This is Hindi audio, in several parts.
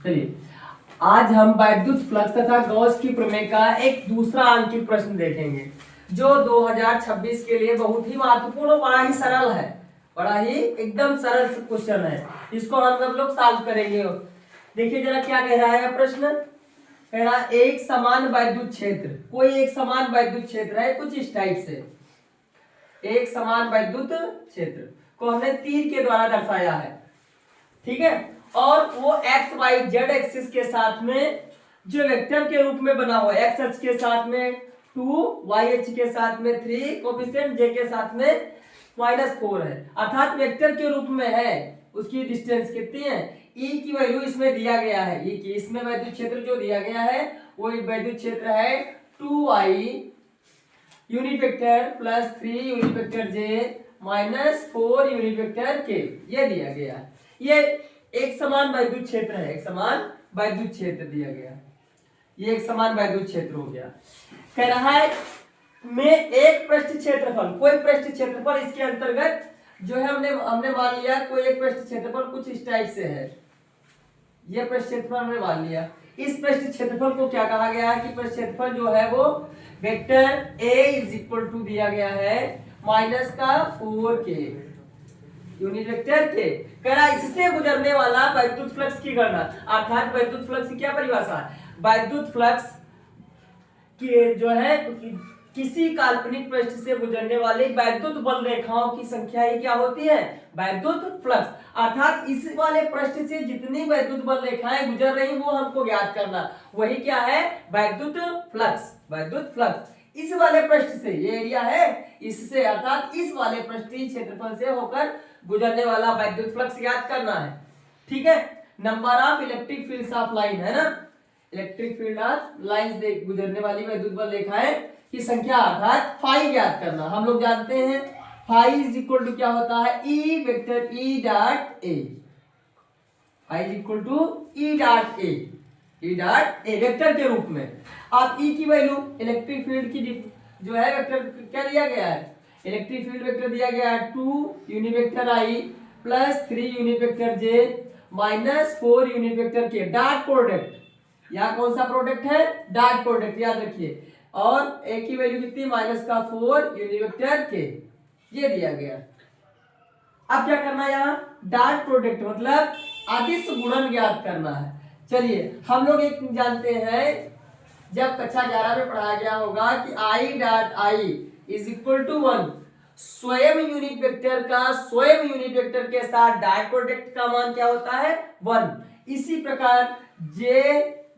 चलिए आज हम वैद्युत फ्लक्स तथा गॉस की प्रमेय का एक दूसरा अंकित प्रश्न देखेंगे जो 2026 के लिए बहुत ही महत्वपूर्ण, बड़ा ही सरल है, बड़ा ही एकदम सरल क्वेश्चन है। इसको हम लोग सॉल्व करेंगे। देखिए जरा क्या कह रहा है प्रश्न। कह रहा है एक समान वैद्युत क्षेत्र, कोई एक समान वैद्युत क्षेत्र है कुछ इस टाइप से। एक समान वैद्युत क्षेत्र को हमने तीर के द्वारा दर्शाया है, ठीक है। और वो एक्स वाई जेड एक्सिस के साथ में जो वेक्टर के रूप में बना हुआ है, एक्स अक्ष के साथ में 2, वाई अक्ष के साथ में 3, कोफिशिएंट जे के साथ में -4 है, अर्थात वेक्टर के रूप में है। उसकी डिस्टेंस कितनी है, ई की वैल्यू इसमें दिया गया है। ई की इसमें वैद्युत क्षेत्र जो दिया गया है वो वैद्युत क्षेत्र है 2i unit vector plus 3 unit vector j -4 unit vector के, ये दिया गया है। ये एक समान वैद्युत क्षेत्र है, एक समान वैद्युत क्षेत्र दिया गया, ये एक समान वैद्युत क्षेत्र हो गया। कह रहा है में एक पृष्ठ क्षेत्रफल, कोई पृष्ठ क्षेत्रफल इसके अंतर्गत जो है हमने मान लिया कोई एक पृष्ठ क्षेत्रफल कुछ इस टाइप से है। ये पृष्ठ क्षेत्रफल हमने मान लिया। इस पृष्ठ क्षेत्रफल को क्या कहा गया है कि पृष्ठ क्षेत्रफल जो है वो वेक्टर a = दिया गया है -4k यूनिट वेक्टर के। कह रहा इससे गुजरने वाला वैद्युत फ्लक्स की गणना, अर्थात वैद्युत फ्लक्स की क्या परिभाषा है, वैद्युत फ्लक्स की जो है किसी काल्पनिक पृष्ठ से गुजरने वाली वैद्युत बल रेखाओं की संख्या ही क्या होती है, वैद्युत फ्लक्स। अर्थात इस वाले पृष्ठ से जितनी वैद्युत बल रेखाएं गुजर रही वो हमको ज्ञात करना, वही क्या है, वैद्युत फ्लक्स। वैद्युत फ्लक्स इस वाले पृष्ठ से, ये एरिया है इससे, अर्थात इस वाले पृष्ठीय क्षेत्रफल से होकर गुजरने वाला वैद्युत फ्लक्स ज्ञात करना है, ठीक है। Number of electric fields of line है ना, इलेक्ट्रिक फील्ड ऑफ लाइंस से गुजरने वाली वैद्युत बल रेखाएं की संख्या अर्थात फाई ज्ञात करना। हम लोग जानते हैं फाई = क्या होता है, E vector E dot A, phi = E dot A, E dot A vector के रूप में। आप ई की वैल्यू इलेक्ट्रिक फील्ड की जो है वेक्टर क्या दिया गया है, इलेक्ट्रिक फील्ड वेक्टर दिया गया है 2 यूनिट वेक्टर आई plus 3 unit vector j -4 unit vector के। डॉट प्रोडक्ट, यहाँ कौन सा प्रोडक्ट है, डॉट प्रोडक्ट, याद रखिए। और ए की वैल्यू कितनी, -4 यूनिट वेक्टर के, ये दिया गया। अब क्या करना है, यहाँ डॉट प्रोडक्ट मतलब अदिश गुणन ज्ञात करना है। चलिए हम लोग एक जानते हैं, जब कक्षा 11 में पढ़ाया गया होगा कि i डॉट i = 1, स्वयं यूनिट वेक्टर का स्वयं यूनिट वेक्टर के साथ डॉट प्रोडक्ट का मान क्या होता है, 1। इसी प्रकार j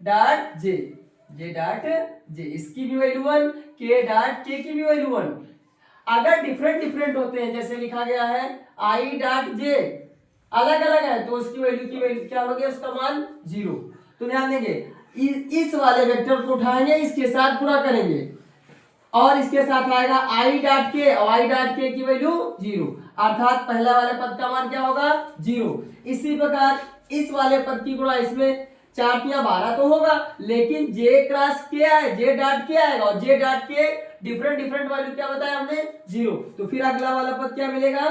डॉट j, इसकी भी वैल्यू 1, k डॉट k की भी वैल्यू 1। अगर डिफरेंट होते हैं, जैसे लिखा गया है i डॉट j अलग अलग है, तो उसकी वैल्यू क्या होगी, उसका मान 0। तो ध्यान देंगे इस वाले वेक्टर को उठाएंगे, इसके साथ पूरा करेंगे और इसके साथ आएगा i डॉट k, और i डॉट k की वैल्यू 0, अर्थात पहला वाले पद का मान क्या होगा, 0। इसी प्रकार इस वाले पद की गुणा इसमें 4 या 12 तो होगा, लेकिन j क्रॉस k है, j डॉट k आएगा, और j dot k different value क्या बताया हमने, 0। तो फिर अगला वाला पद क्या मिलेगा,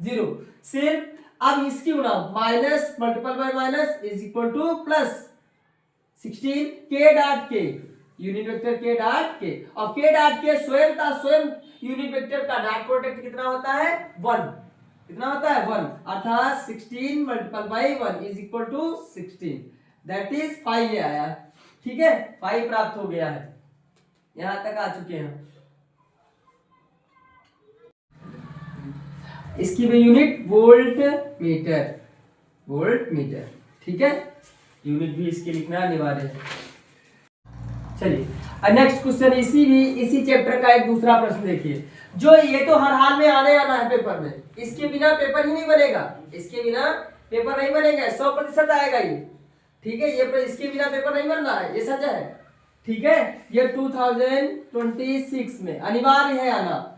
0। सिर्फ अब इसकी गुणा minus multiple bye minus = +16 k dot k unit vector k dot k, और k डॉट k स्वयं यूनिट वेक्टर का डॉट प्रोडक्ट कितना होता है, 1। कितना होता है, 1, अर्थात 16 × 1 = 16, दैट इज 5 आया, ठीक है, 5 प्राप्त हो गया है। यहां तक आ चुके हैं। इसकी भी यूनिट वोल्ट मीटर, ठीक है, यूनिट भी इसके लिखना अनिवार्य है। चलिए नेक्स्ट क्वेश्चन, इसी चैप्टर का एक दूसरा प्रश्न देखिए, जो ये तो हर हाल में आने आना है पेपर में, इसके बिना पेपर ही नहीं बनेगा, इसके बिना पेपर नहीं बनेगा, 100% आएगा ये, ठीक है। ये इसके बिना पेपर नहीं बन रहा है, ये सच है, ठीक है। ये 2026 में अनिवार्य है आना,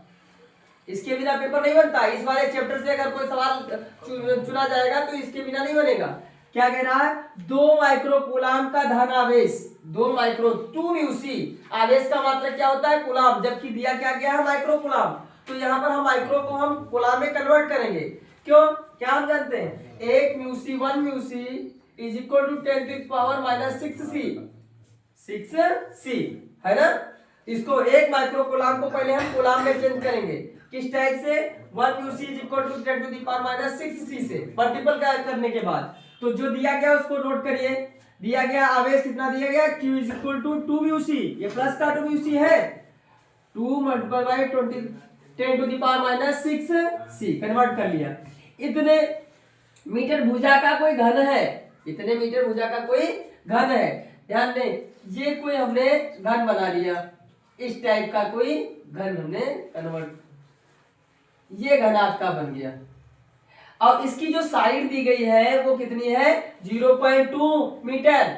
इसके बिना पेपर नहीं बनता। इस वाले चैप्टर से अगर कोई सवाल चुना जाएगा तो इसके बिना नहीं बनेगा। क्या कह रहा है, 2 माइक्रो कूलाम का धन आवेश, 2 माइक्रो 2 म्यूसी, आवेश का मात्रा क्या होता है, कूलाम, जबकि दिया क्या गया है, माइक्रो कूलाम। तो यहाँ पर हम माइक्रो को हम कूलाम में कन्वर्ट करेंगे, क्यों, क्या हम जानते हैं, 1 mu C 1 mu C is equal to 10 to the power minus 6c है ना। इसको एक माइक्रो कूलाम को पहले हम कूलाम में चेंज करेंगे, किस टाइप से 1 UC is equal to 10 to the power minus 6c से मल्टीपल करने के बाद। तो जो दिया गया उसको नोट करिए, दिया गया आवेश कितना दिया गया, Q is equal to 2 UC, ये प्लस का 2 UC है, 2 multiply by 10 to the power minus 6c convert कर लिया। इतने मीटर भुजा का कोई घन है, इतने मीटर भुजा का कोई घन है। ध्यान दें, ये कोई हमने घन बना लिया, इस टाइप का कोई घन हमने कन्वर्ट, ये घन आपका बन गया। अब इसकी जो साइड दी गई है वो कितनी है, 0.2 मीटर,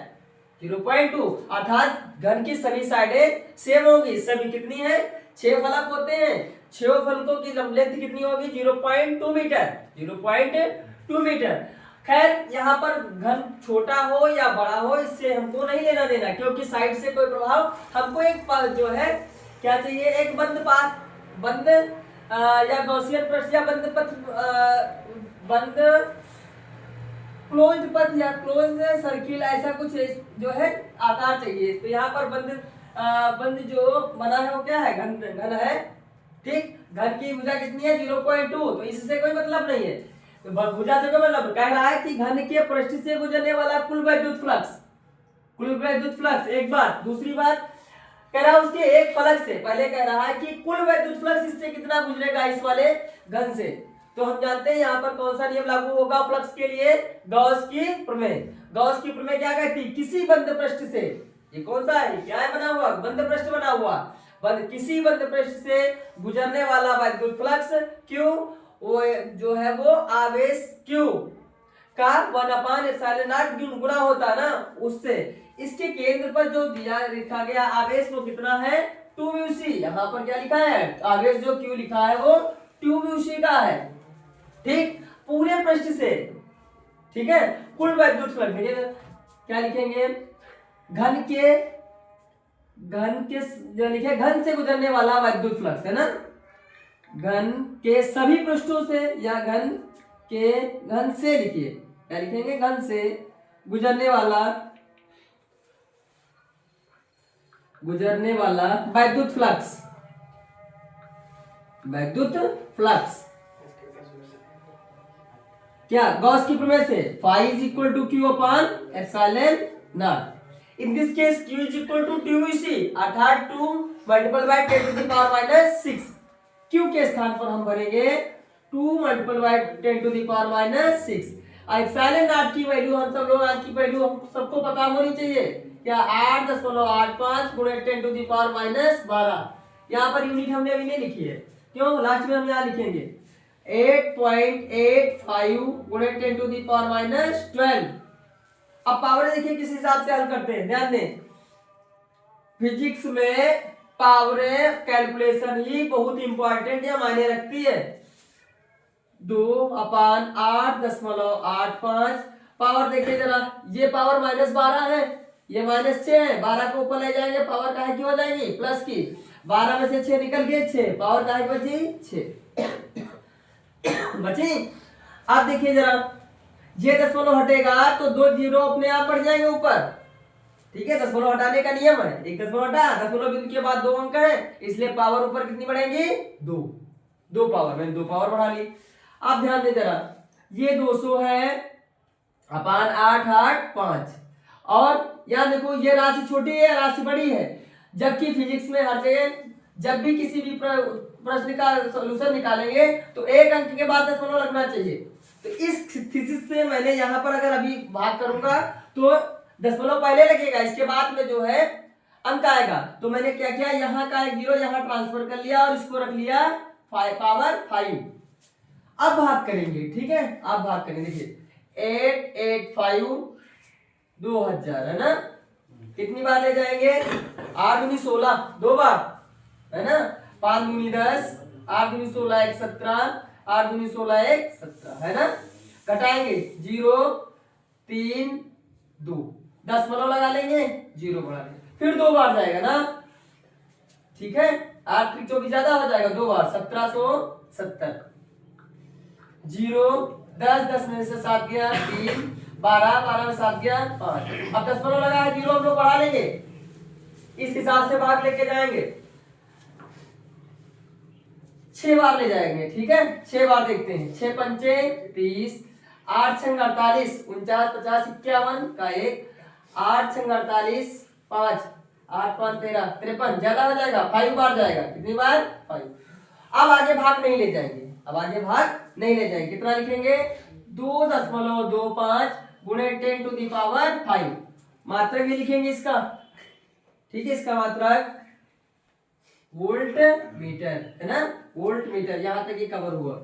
0.2, अर्थात घन की सभी साइडें सेम होगी। सभी कितनी है, 6 फलक होते हैं, 6 फलकों की लेंथ कितनी होगी, 0.2 मीटर, 0.2 मीटर। खैर यहाँ पर घन छोटा हो या बड़ा हो इससे हमको नहीं लेना देना, क्योंकि साइड से कोई प्रभाव, हमको एक जो है क्या चाहिए, एक बंद पाथ, बंद या गॉसियन पथ या बंद पथ, बंद क्लोज्ड पथ या क्लोज सर्किल, ऐसा कुछ जो है आकार चाहिए। तो यहाँ पर बंद जो बना है वो क्या है, घन है, ठीक। घन की भुजा कितनी है, 0.2, तो इससे कोई मतलब नहीं है। तो भुजा से कोई मतलब, कह रहा है कि घन के पृष्ठ से गुजरने वाला कुल वैद्युत फ्लक्स, कुल वैद्युत फ्लक्स, एक बात। दूसरी बात कह रहा है उसके एक फलक से, पहले कह रहा है कि कुल वैद्युत फ्लक्स इससे कितना गुजरेगा, इस वाले घन से। तो हम जानते हैं यहाँ पर कौन सा नियम लागू होगा फ्लक्स के लिए, गॉस की प्रमेय। गॉस की प्रमेय क्या कहती है, किसी बंद पृष्ठ से, ये कौन सा है, क्या है बना हुआ, बंद पृष्ठ बना हुआ, किसी बंद पृष्ठ से गुजरने वाला वैद्युत फ्लक्स Q, वो जो है वो आवेश Q का 1/ε0 गुना होता है ना उससे। इसके केंद्र पर जो दिया लिखा गया आवेश वो कितना है, 2 UC। यहाँ पर क्या लिखा है, आवेश जो Q लिखा है वो 2 UC का है, ठीक, पूरे पृष्ठ से, ठीक है। कुल वैद्युत फ्लक्स क्या लिखेंगे, घन के जो लिखे, घन से गुजरने वाला वैद्युत फ्लक्स है ना, घन के सभी पृष्ठों से, या घन से लिखिए, क्या लिखेंगे, घन से गुजरने वाला वैद्युत फ्लक्स, क्या, गॉस की प्रमेय से, phi is equal to Q upon epsilon naught। In this case Q is equal to 2 UC, अर्थात 2 multiplied by 10 to the power minus 6। Q के स्थान पर हम भरेंगे 2 multiplied by 10 to the power minus 6। Epsilon not की वैल्यू हम सब लोग, आज की वैल्यू हम सबको पता होनी चाहिए, क्या 8.85 गुणे 10 to the power minus 12। यहाँ पर यूनिट हमने अभी नहीं लिखी है, क्यों, लास्ट में हम यहाँ लिखेंगे 8.85 गुणे 10 to the power minus 12। अब पावर देखिए किस हिसाब से हल करते हैं, ध्यान दें, फिजिक्स में पावर कैलकुलेशन ही बहुत इंपॉर्टेंट या मायने रखती है। 2/8.85 पावर देखिए जरा, ये पावर -12 है, ये -6 है, 12 को ऊपर ले जाएंगे, पावर काहे की हो जाएगी, प्लस की, 12 में से 6 निकल गए, 6, पावर काहे की बची, 6 बची। अब देखिए जरा, ये दशमलव हटेगा तो 2 जीरो अपने आप बढ़ जाएंगे ऊपर, ठीक है, दशमलव हटाने का नियम है, एक दशमलव हटा, दशमलव बिंदु के बाद 2 अंक है, इसलिए पावर ऊपर कितनी बढ़ेगी, 2 पावर, मैंने 2 पावर बढ़ा ली। अब ध्यान दे जरा, ये 200 है अपान 885, और यहाँ देखो ये राशि छोटी है, राशि बड़ी है, जबकि फिजिक्स में हर जगह जब भी किसी भी प्रश्न का सॉल्यूशन निकालेंगे तो एक अंक के बाद दशमलव लगना चाहिए। तो इस थीसिस से मैंने यहाँ पर अगर अभी भाग करूंगा तो दशमलव पहले लगेगा, इसके बाद में जो है अंक आएगा। तो मैंने क्या किया, यहाँ का 1 जीरो यहाँ ट्रांसफर कर लिया और इसको रख लिया पावर 5। अब भाग करेंगे, ठीक है, अब भाग करेंगे, देखिए 885 2000 है ना, कितनी बार ले जाएंगे, 8 दूनी 16, 2 बार है ना, 5 दूनी 10, 8 दूनी 16 1 17, 8 दूनी 16 1 17 है ना, घटाएंगे 0 3 2, दशमलव लगा लेंगे, 0 बढ़ा लेंगे, फिर 2 बार जाएगा ना, ठीक है, 8 3 24 ज्यादा हो जाएगा, 2 बार 1770, 0 10 10 में से 7 गया 3, 12, 12 में 7 गया 5। अब दशमलव लगा है 0 हम लोग बढ़ा लेंगे, इस हिसाब से भाग लेके जाएंगे, 6 बार ले जाएंगे। ठीक है, 6 बार देखते हैं। 6 पंचे 30, 8 छंग 48, 49, 50, 51 का 1, 8 छंग 48, 5, 8 5 13, 53, ज्यादा हो जाएगा, 5 बार जाएगा। कितनी बार? 5। अब आगे भाग नहीं ले जाएंगे, अब आगे भाग नहीं ले जाएंगे। कितना लिखेंगे? 2.25 गुणे 10 टू दी पावर 5। मात्रक भी लिखेंगे इसका। ठीक है, इसका मात्रक वोल्ट मीटर है ना, वोल्ट मीटर। यहां तक ये कवर हुआ।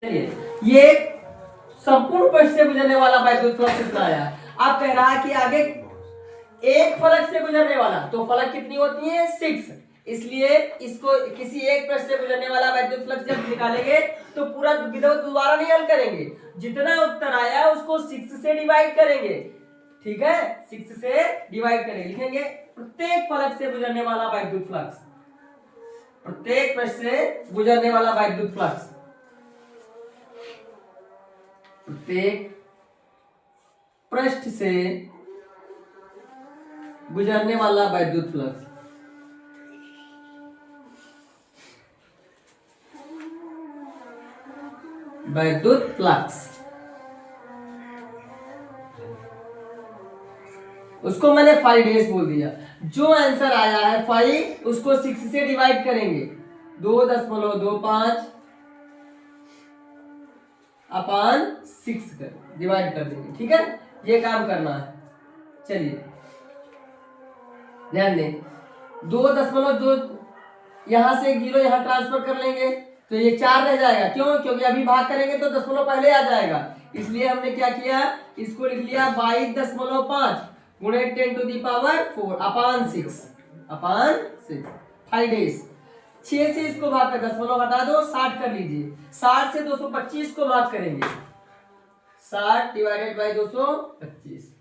चलिए, ये संपूर्ण पृष्ठ से गुजरने वाला वैद्युत फ्लक्स कितना आया। आप कह रहा है कि आगे एक फलक से गुजरने वाला, तो फलक कितनी होती है? 6। इसलिए इसको किसी एक पृष्ठ से गुजरने वाला वैद्युत फ्लक्स जब निकालेंगे तो पूरा दोबारा नहीं हल करेंगे, जितना उत्तर आया उसको 6 से डिवाइड करेंगे। ठीक है, 6 से डिवाइड करेंगे। लिखेंगे प्रत्येक फलक से गुजरने वाला वैद्युत फ्लक्स, प्रत्येक पृष्ठ से गुजरने वाला वैद्युत फ्लक्स, प्रत्येक पृष्ठ से गुजरने वाला वैद्युत फ्लक्स। वैद्युत फ्लक्स उसको मैंने 5 डेज बोल दिया। जो आंसर आया है 5 उसको 6 से डिवाइड करेंगे, 2.25 अपॉन 6 कर डिवाइड कर देंगे। ठीक है, ये काम करना है। चलिए ध्यान दें, 2.2 यहां से 1 0 यहां ट्रांसफर कर लेंगे तो ये 4 रह जाएगा। क्यों? क्योंकि अभी भाग करेंगे तो दशमलव पहले आ जाएगा, इसलिए हमने क्या किया, इसको लिख लिया 22.5 गुणे 10 to the power 4 upon 6 5 days. 6 से इसको भाग कर दशमलव हटा दो, 60 कर लीजिए। 60 से 225 को भाग करेंगे, 60 डिवाइडेड बाई 225,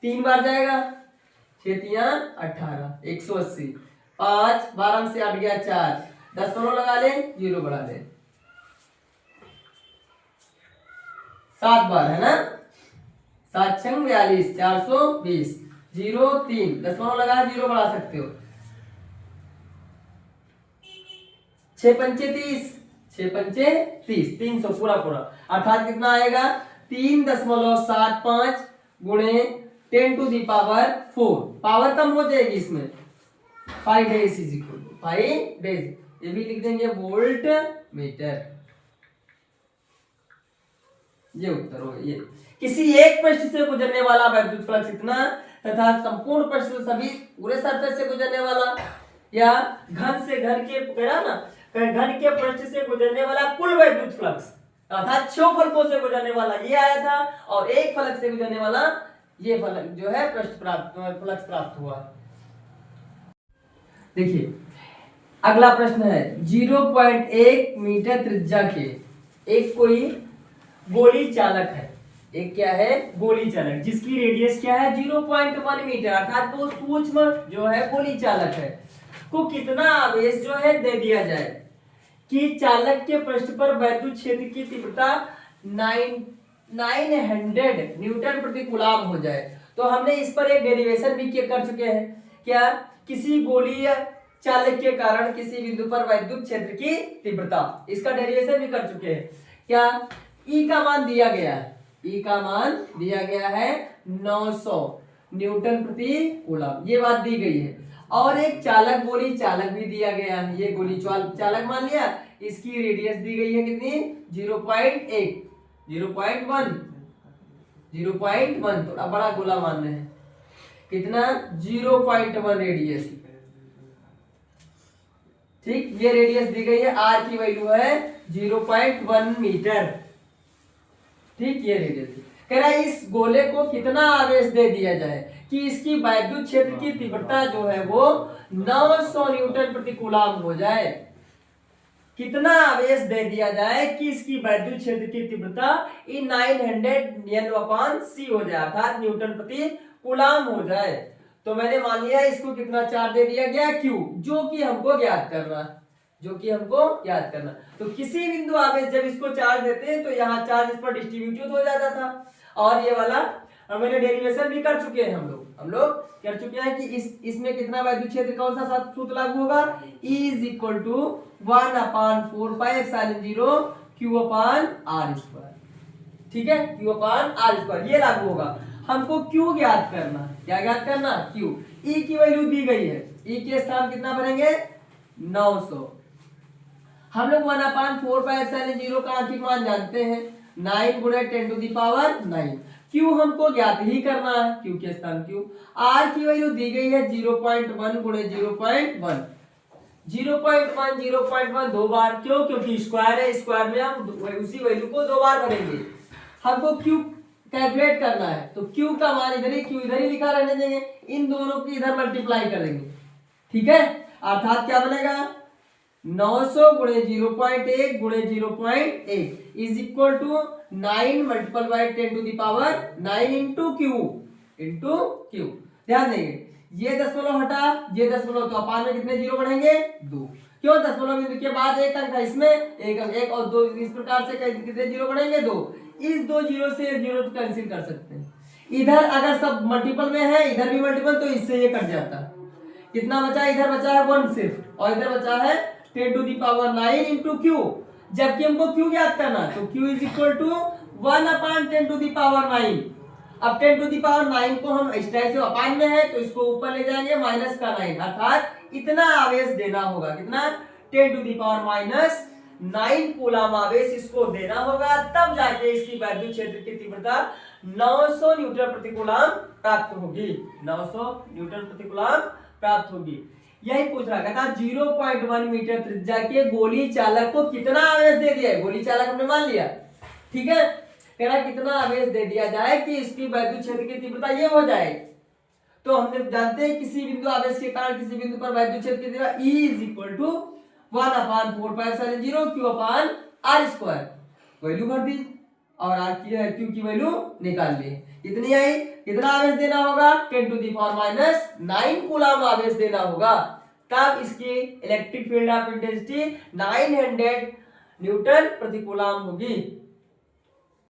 3 बार जाएगा, 6 3 18, 180, 5 12 में से 8 गया 4, दशमलव लगा ले, 0 बढ़ा ले, 7 बार है ना, 7 6 42, 420, 0 3, दशमलव लगा है, 0 बढ़ा सकते हो, 6 पंचे 30, 6 पंचे 30, 300 पूरा पूरा, अर्थात कितना आएगा 3.75 गुणे 10 टू दी पावर 4। पावर कम हो जाएगी इसमें, 5 days is equal to 5 days. ये भी लिख देंगे वोल्ट मीटर। ये उत्तर हो ये। किसी एक पृष्ठ से गुजरने वाला वैद्युत फ्लक्स इतना तथा संपूर्ण पृष्ठ से सभी पूरे सरफेस से गुजरने वाला या घन से घर के ना घन के पृष्ठ से गुजरने वाला कुल वैद्युत फ्लक्स अर्थात 6 फलकों से गुजरने वाला ये आया था, और एक फलक से गुजरने वाला ये फलक जो है पृष्ठ फ्लक्स प्राप्त हुआ। देखिए अगला प्रश्न है, 0.1 मीटर त्रिज्या के एक कोई गोली चालक है। एक क्या है? गोली चालक, जिसकी रेडियस क्या है 0.1 मीटर, अर्थात वो सूक्ष्म जो है गोली चालक है, को कितना आवेश जो है दे दिया जाए कि चालक के पृष्ठ पर वैद्युत क्षेत्र की तीव्रता 900 न्यूटन प्रति कूलम हो जाए। तो हमने इस पर एक डेरिवेशन भी कर चुके हैं। क्या? किसी गोली चालक के कारण किसी बिंदु पर वैद्युत क्षेत्र की तीव्रता, इसका डेरिवेशन भी कर चुके हैं। क्या? E का मान दिया गया है, E का मान दिया गया है 900 न्यूटन प्रति कूलम, ये बात दी गई है। और एक चालक गोली चालक भी दिया गया है, ये गोली चालक मान लिया, इसकी रेडियस दी गई है कितनी 0.1 0.1 थोड़ा बड़ा गोला मान रहे हैं, कितना 0.1 रेडियस। ठीक, ये रेडियस दी गई है, आर की वैल्यू है 0.1 मीटर। ठीक, ये रेडियस कह रहा है इस गोले को कितना आवेश दे दिया जाए कि इसकी वैद्युत क्षेत्र की तीव्रता जो है वो 900 न्यूटन प्रति कूलम हो जाए। कितना आवेश दे दिया जाए कि इसकी वैद्युत क्षेत्र की तीव्रता 900 N/c हो जाए, अर्थात न्यूटन प्रति कूलम हो जाए। तो मैंने मान लिया इसको कितना चार्ज दे दिया गया Q, जो कि हमको ज्ञात करना है। जो कि हमको याद करना। तो किसी बिंदु आवेश जब इसको चार्ज देते हैं तो यहाँ चार्ज इस पर डिस्ट्रीब्यूटेड हो जाता था। और ये वाला मैंने डेरिवेशन भी कर चुके हैं, हम लोग कर चुके हैं कि इसमें कितना वैद्युत क्षेत्र, कौन सा सूत्र लागू होगा, E is equal to 1/4 pi epsilon 0 Q/r²। ठीक है, Q/r², ये लागू होगा। हमको Q ज्ञात करना, क्या ज्ञात करना, Q। E की वैल्यू दी गई है, E के स्थान कितना भरेंगे, 900। हम लोग 1/4 पाई एप्सिलॉन 0 का आंशिक मान जानते हैं, 9 गुणे 10⁹। Q हमको ज्ञात ही करना है, Q के स्थान Q। R की वैल्यू दी गई है 0.1 गुणे 0.1। 0.1 दो बार, क्यों, क्योंकि स्क्वायर है, स्क्वायर में हम उसी वैल्यू को दो बार भरेंगे। हमको Q कैलकुलेट करना है, तो Q का मान इधर ही, Q इधर ही लिखा रहने देंगे, इन दोनों की इधर मल्टीप्लाई कर देंगे। ठीक है, अर्थात क्या बनेगा, 900 गुणे 0.1 गुणे 0.1 is equal to 9 multiple by 10⁹ into Q। ध्यान देंगे, ये दशमलव हटा, ये दशमलव, तो अपान में कितने जीरो बढ़ेंगे, 2। क्यों, दशमलव बिंदु के बाद एक अंक है, इसमें एक अंक, एक और दो, इस प्रकार से कितने जीरो बढ़ेंगे, 2। इस 2 जीरो से एक जीरो कैंसिल कर सकते हैं। इधर अगर सब मल्टीपल में है, इधर भी मल्टीपल, तो इससे ये कट जाता। कितना बचा, इधर बचा है 1 सिर्फ, और इधर बचा है 10⁹ इंटू Q। जबकि हमको Q ज्ञात करना, तो Q इज इक्वल टू 1/10⁹। अब 10⁹ को हम इस टाइप से अपान में है, तो इसको ऊपर ले जाएंगे, माइनस का 9, अर्थात इतना आवेश देना होगा, कितना, 10⁻⁹ कूलम आवेश इसको देना होगा, तब जाके इसकी वैद्युत क्षेत्र की तीव्रता 900 न्यूटन प्रति कूलम प्राप्त होगी, 900 न्यूटन प्रति कूलम प्राप्त होगी। यही पूछ रहा, कहता 0.1 मीटर त्रिज्या के गोली चालक को कितना आवेश दे दिया है, गोली चालक हमने मान लिया, ठीक है, कह रहा कितना आवेश दे दिया जाए कि इसकी वैद्युत क्षेत्र की तीव्रता ये हो जाए। तो हमने जानते हैं किसी बिंदु आवेश के कारण किसी बिंदु पर वैद्युत क्षेत्र की तीव्रता E is equal to 1/4 pi epsilon 0 Q/r²। Value भर दी और Q की वैल्यू निकाल ली, कितनी आई, कितना आवेश देना होगा, 10⁻⁹ कूलम आवेश देना होगा, तब इसकी electric field of intensity 900 Newton प्रति कूलम होगी।